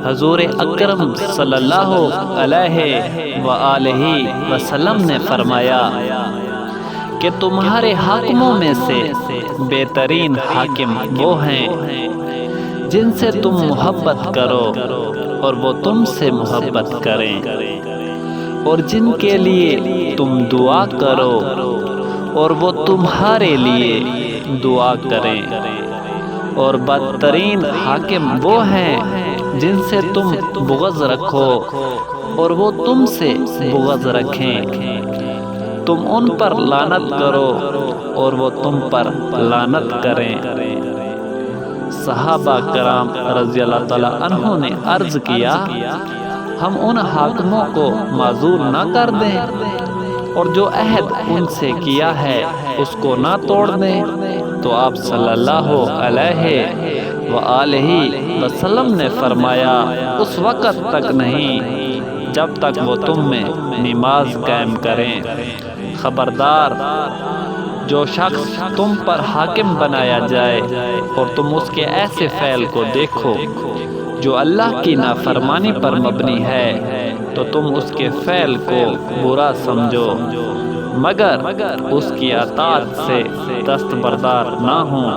حضور اکرم صلی اللہ علیہ وآلہ وسلم نے فرمایا کہ تمہارے حاکموں میں سے بہترین حاکم وہ ہیں جن سے تم محبت کرو اور وہ تم سے محبت کریں، اور جن کے لیے تم دعا کرو اور وہ تمہارے لیے دعا کریں، اور بدترین حاکم وہ ہیں جن سے تم بغض رکھو اور وہ تم سے بغض رکھیں، تم ان پر لعنت کرو اور وہ تم پر لعنت کریں۔ صحابہ کرام رضی اللہ تعالیٰ عنہ نے عرض کیا، ہم ان حاکموں کو معذور نہ کر دیں اور جو عہد ان سے کیا ہے اس کو نہ توڑ دیں؟ تو آپ صلی اللہ علیہ وآلہ وسلم نے فرمایا، اس وقت تک نہیں جب تک وہ تم میں نماز قائم کریں۔ خبردار، جو شخص تم پر حاکم بنایا جائے اور تم اس کے ایسے فعل کو دیکھو جو اللہ کی نافرمانی پر مبنی ہے تو تم اس کے فعل کو برا سمجھو، مگر اس کی اطاعت سے دستبردار نہ ہوں۔